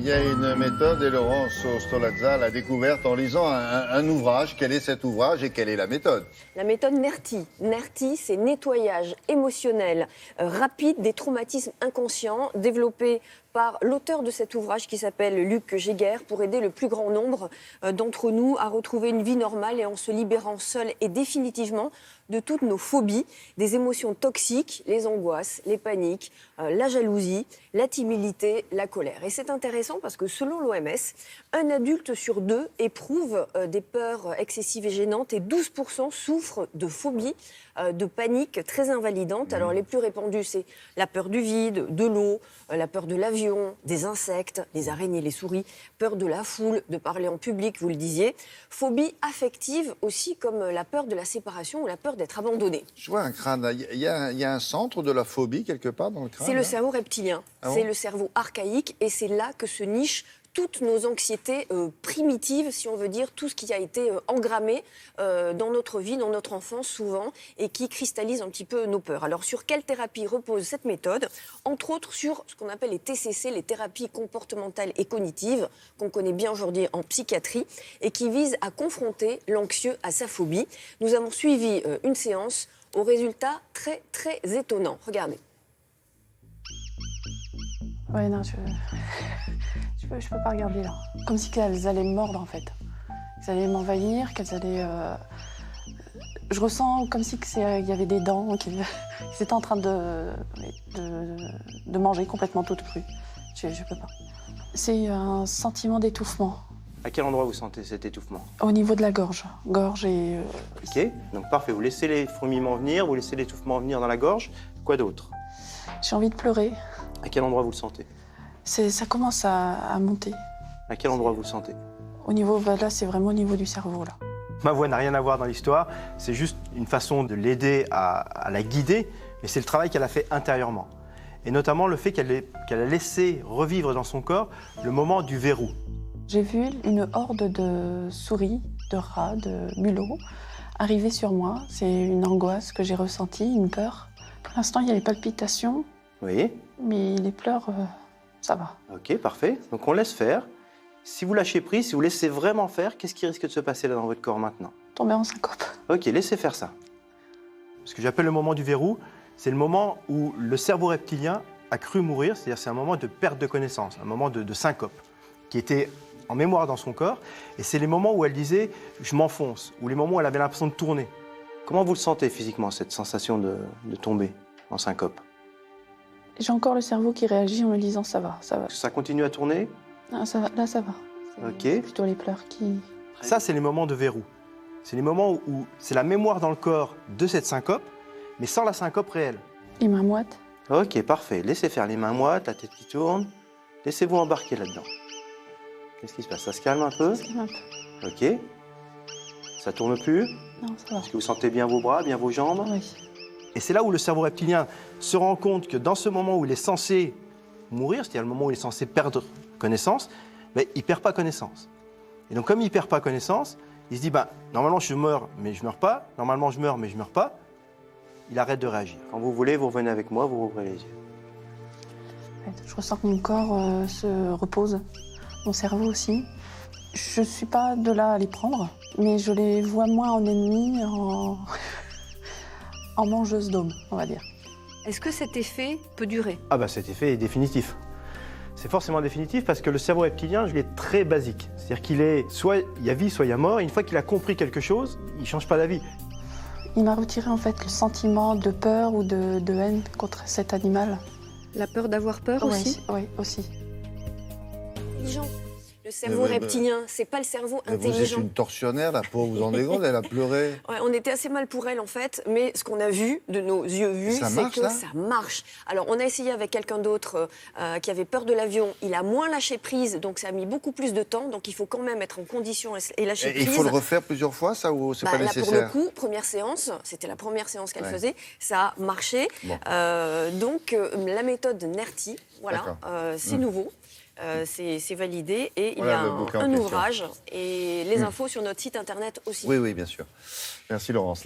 Il y a une méthode et Laurence Stolazza l'a découverte en lisant un ouvrage. Quel est cet ouvrage et quelle est la méthode? La méthode NERTI. NERTI, c'est nettoyage émotionnel rapide des traumatismes inconscients, développé par l'auteur de cet ouvrage qui s'appelle Luc Geiger, pour aider le plus grand nombre d'entre nous à retrouver une vie normale et en se libérant seul et définitivement de toutes nos phobies, des émotions toxiques, les angoisses, les paniques, la jalousie, la timidité, la colère. Et c'est intéressant parce que selon l'OMS, un adulte sur deux éprouve des peurs excessives et gênantes et 12% souffrent de phobies, de panique très invalidantes. Alors les plus répandues, c'est la peur du vide, de l'eau, la peur de l'avion, des insectes, les araignées, les souris, peur de la foule, de parler en public, vous le disiez. Phobie affective aussi, comme la peur de la séparation ou la peur d'être abandonné. Je vois un crâne. Il y a un centre de la phobie quelque part dans le crâne. C'est le cerveau reptilien, bon c'est le cerveau archaïque et c'est là que se nichent toutes nos anxiétés primitives, si on veut dire, tout ce qui a été engrammé dans notre vie, dans notre enfance souvent, et qui cristallise un petit peu nos peurs. Alors sur quelle thérapie repose cette méthode? Entre autres sur ce qu'on appelle les TCC, les thérapies comportementales et cognitives, qu'on connaît bien aujourd'hui en psychiatrie, et qui visent à confronter l'anxieux à sa phobie. Nous avons suivi une séance aux résultats très très étonnants. Regardez. Ouais, non, je peux pas regarder là. Comme si qu'elles allaient me mordre en fait. Qu'elles allaient m'envahir, qu'elles allaient. Je ressens comme si il y avait des dents qui étaient en train de manger complètement toutes crues. Je peux pas. C'est un sentiment d'étouffement. À quel endroit vous sentez cet étouffement? Au niveau de la gorge. Gorge et. Ok, donc parfait. Vous laissez les fourmillements venir, vous laissez l'étouffement venir dans la gorge. Quoi d'autre? J'ai envie de pleurer. À quel endroit vous le sentez? Ça commence à monter. À quel endroit vous le sentez? Au niveau, là, c'est vraiment au niveau du cerveau, là. Ma voix n'a rien à voir dans l'histoire, c'est juste une façon de l'aider à la guider, mais c'est le travail qu'elle a fait intérieurement. Et notamment le fait qu'elle a laissé revivre dans son corps le moment du verrou. J'ai vu une horde de souris, de rats, de mulots arriver sur moi. C'est une angoisse que j'ai ressentie, une peur. Pour l'instant, il y a les palpitations. Oui. Mais les pleurs, ça va. Ok, parfait. Donc on laisse faire. Si vous lâchez prise, si vous laissez vraiment faire, qu'est-ce qui risque de se passer là dans votre corps maintenant? Tomber en syncope. Ok, laissez faire ça. Ce que j'appelle le moment du verrou, c'est le moment où le cerveau reptilien a cru mourir, c'est-à-dire c'est un moment de perte de connaissance, un moment de syncope, qui était en mémoire dans son corps. Et c'est les moments où elle disait « je m'enfonce » ou les moments où elle avait l'impression de tourner. Comment vous le sentez physiquement, cette sensation de tomber en syncope? J'ai encore le cerveau qui réagit en me disant ça va, ça va. Ça continue à tourner? Ah, ça va, là, ça va. C'est plutôt les pleurs qui... Ça, c'est les moments de verrou. C'est les moments où c'est la mémoire dans le corps de cette syncope, mais sans la syncope réelle. Les mains moites. Ok, parfait. Laissez faire les mains moites, la tête qui tourne. Laissez-vous embarquer là-dedans. Qu'est-ce qui se passe? Ça se calme un peu? Ça se calme un peu. Ok. Ça tourne plus? Non, ça va. Est-ce que vous sentez bien vos bras, bien vos jambes? Oui. Et c'est là où le cerveau reptilien se rend compte que dans ce moment où il est censé mourir, c'est-à-dire le moment où il est censé perdre connaissance, ben, il ne perd pas connaissance. Et donc comme il ne perd pas connaissance, il se dit normalement je meurs mais je ne meurs pas, normalement je meurs mais je ne meurs pas. Il arrête de réagir. Quand vous voulez, vous revenez avec moi, vous rouvrez les yeux. Je ressens que mon corps se repose, mon cerveau aussi. Je ne suis pas de là à les prendre, mais je les vois moins en ennemis, en mangeuse d'hommes, on va dire. Est-ce que cet effet peut durer? Ah bah cet effet est définitif. C'est forcément définitif parce que le cerveau reptilien, il est très basique. C'est-à-dire qu'il est soit il y a vie, soit il y a mort. Et une fois qu'il a compris quelque chose, il ne change pas d'avis. Il m'a retiré en fait le sentiment de peur ou de haine contre cet animal. La peur d'avoir peur aussi? Oui, aussi. Intelligent. Le cerveau reptilien, c'est pas le cerveau Vous êtes intelligent. une tortionnaire, la pauvre, vous en rendez compte, elle a pleuré. Ouais, on était assez mal pour elle en fait, mais ce qu'on a vu de nos yeux vus, Ça c'est marche, que là ça marche. Alors on a essayé avec quelqu'un d'autre qui avait peur de l'avion, il a moins lâché prise, donc ça a mis beaucoup plus de temps, donc il faut quand même être en condition et lâcher Et prise. il faut le refaire plusieurs fois, ça, ou c'est pas Là, nécessaire? pour le coup, première séance, c'était la première séance qu'elle Ouais. faisait, ça a marché. Bon. Donc la méthode NERTI, voilà, c'est nouveau. C'est validé et il y Voilà a le bouquin en un question. ouvrage et les infos sur notre site internet aussi. Oui, oui, bien sûr. Merci Laurence.